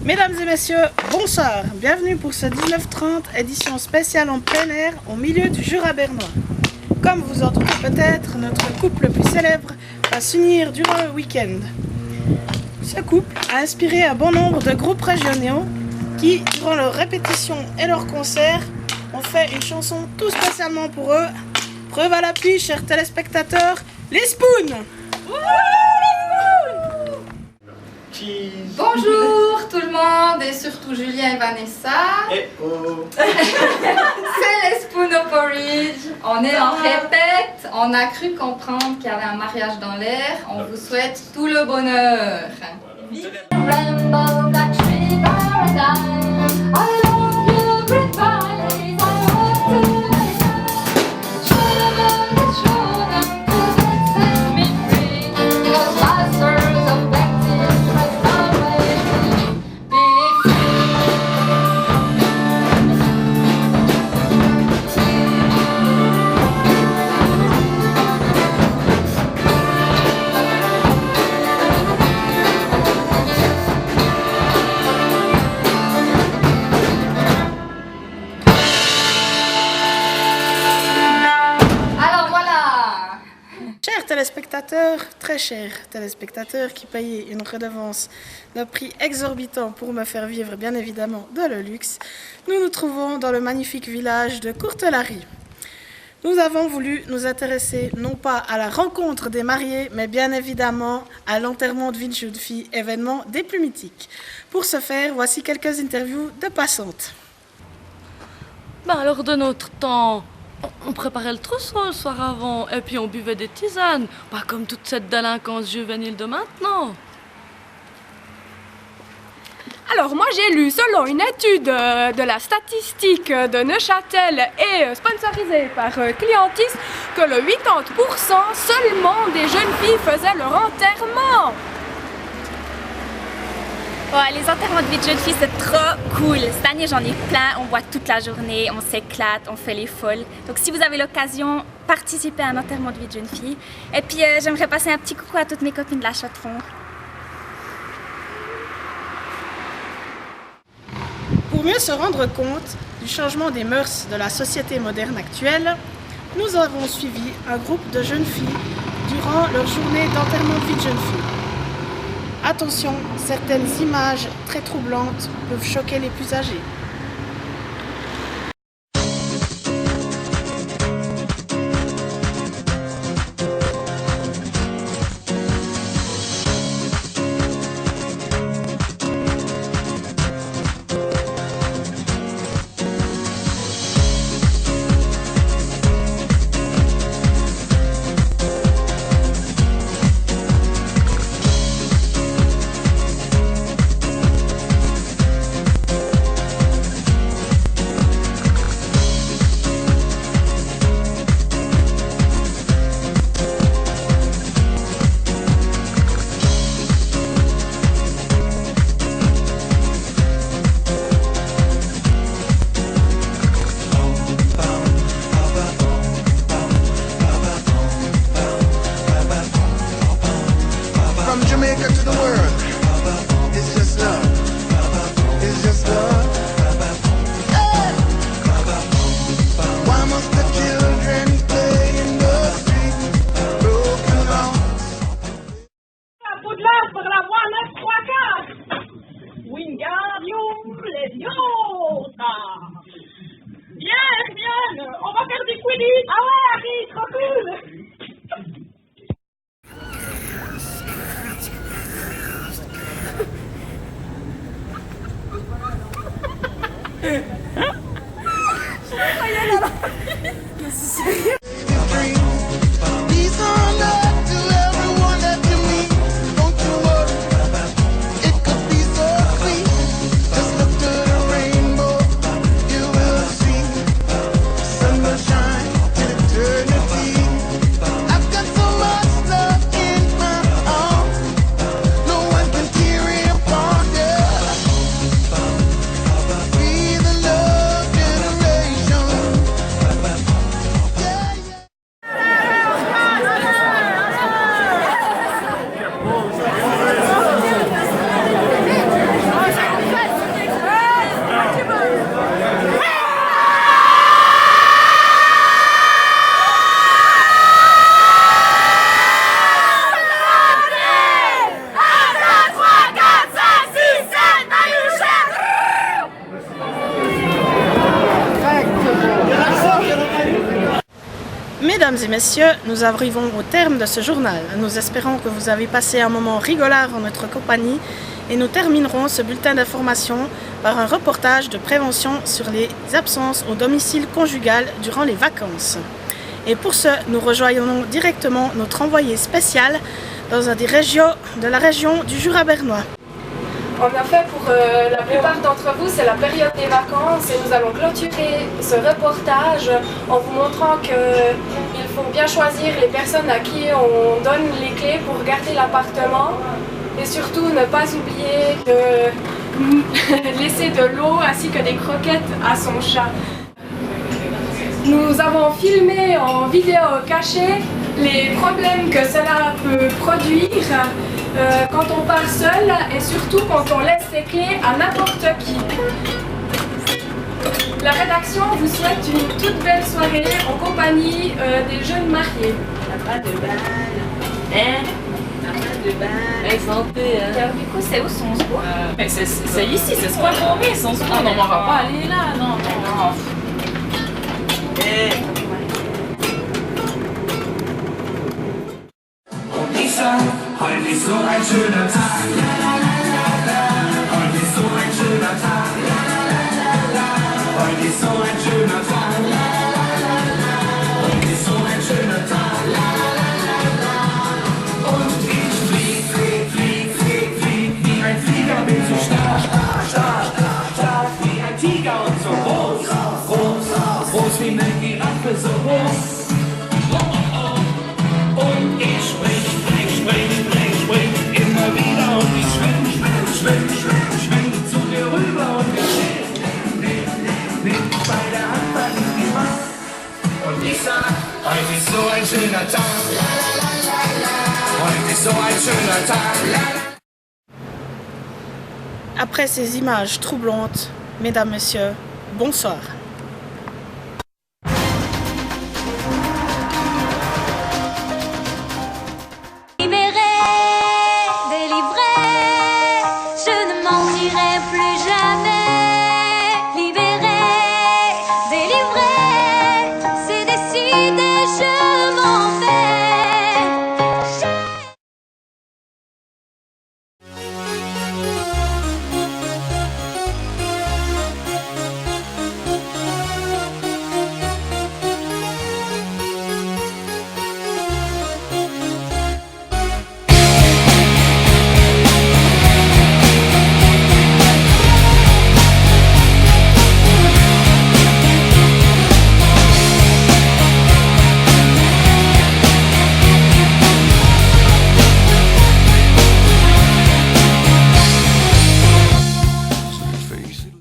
Mesdames et messieurs, bonsoir. Bienvenue pour ce 19h30 édition spéciale en plein air au milieu du Jura bernois. Comme vous en doutez peut-être, notre couple le plus célèbre va s'unir durant le week-end. Ce couple a inspiré un bon nombre de groupes régionaux qui, durant leurs répétitions et leurs concerts, ont fait une chanson tout spécialement pour eux. Preuve à l'appui, chers téléspectateurs, les Spoons! Bonjour tout le monde et surtout Julien et Vanessa. Eh oh. C'est les Spoons au Porridge. On est en répète. On a cru comprendre qu'il y avait un mariage dans l'air. On vous souhaite tout le bonheur. Rainbow black tree paradise. I love you, goodbye. I want to show them to set me free. Because masters of practice must always be Chers téléspectateurs, très chers téléspectateurs qui payaient une redevance de prix exorbitant pour me faire vivre bien évidemment de le luxe, nous nous trouvons dans le magnifique village de Courtelary. Nous avons voulu nous intéresser non pas à la rencontre des mariés, mais bien évidemment à l'enterrement de vie de jeune fille, événement des plus mythiques. Pour ce faire, voici quelques interviews de passantes. Alors de notre temps, on préparait le trousseau le soir avant et puis on buvait des tisanes, pas comme toute cette délinquance juvénile de maintenant. Alors moi j'ai lu, selon une étude de la statistique de Neuchâtel et sponsorisée par Clientis, que le 80% seulement des jeunes filles faisaient leur enterrement. Ouais, les enterrements de vie de jeune fille, c'est trop cool. Cette année, j'en ai plein. On boit toute la journée, on s'éclate, on fait les folles. Donc, si vous avez l'occasion, participez à un enterrement de vie de jeune fille. Et puis, j'aimerais passer un petit coucou à toutes mes copines de la Chaux-de-Fonds. Pour mieux se rendre compte du changement des mœurs de la société moderne actuelle, nous avons suivi un groupe de jeunes filles durant leur journée d'enterrement de vie de jeune fille. Attention, certaines images très troublantes peuvent choquer les plus âgés. Jamaica to the world, it's just love, it's just love. Hey! Why must the children play in the street, broken hearts? Poudlard pour la voie 934. Wingardium Leviosa. Bien, Hermione, on va faire du Quidditch. Ah ouais, Harry, trop cool. These are love to everyone that you meet. Don't you worry, it could be so sweet. Just look to the rainbow, you will see. Sun will shine till eternity. I've got so much love in my arms, no one can tear it apart. Be the love generation. Yeah. Mesdames et messieurs, nous arrivons au terme de ce journal. Nous espérons que vous avez passé un moment rigolard en notre compagnie et nous terminerons ce bulletin d'information par un reportage de prévention sur les absences au domicile conjugal durant les vacances. Et pour ce, nous rejoignons directement notre envoyé spécial dans une des régions de la région du Jura bernois. En effet, pour la plupart d'entre vous, c'est la période des vacances et nous allons clôturer ce reportage en vous montrant qu'il faut bien choisir les personnes à qui on donne les clés pour garder l'appartement et surtout ne pas oublier de laisser de l'eau ainsi que des croquettes à son chat. Nous avons filmé en vidéo cachée les problèmes que cela peut produire quand on part seul et surtout quand on laisse ses clés à n'importe qui. La rédaction vous souhaite une toute belle soirée en compagnie des jeunes mariés. Pas de balle. Hein? Pas de balle. Et santé, hein? Alors, du coup, c'est où son sport? Mais c'est ici, c'est ce qu'on a mis, sans sport. Non, on va pas aller là, non. Heute ist so ein schöner Tag. Heute ist so ein schöner Tag. Heute ist so ein schöner Tag. Heute ist so ein schöner Tag. Und ich flieg wie ein Flieger, bin so stark wie ein Tiger und so groß wie eine Giraffe, so groß. Und ich spring immer wieder und ich schwimm zu dir rüber und wir nehmen beide Hand bei die Macht. Und ich sag, heute ist so ein schöner Tag. Heute ist so ein schöner Tag. Après ces images troublantes, mesdames, messieurs, bonsoir.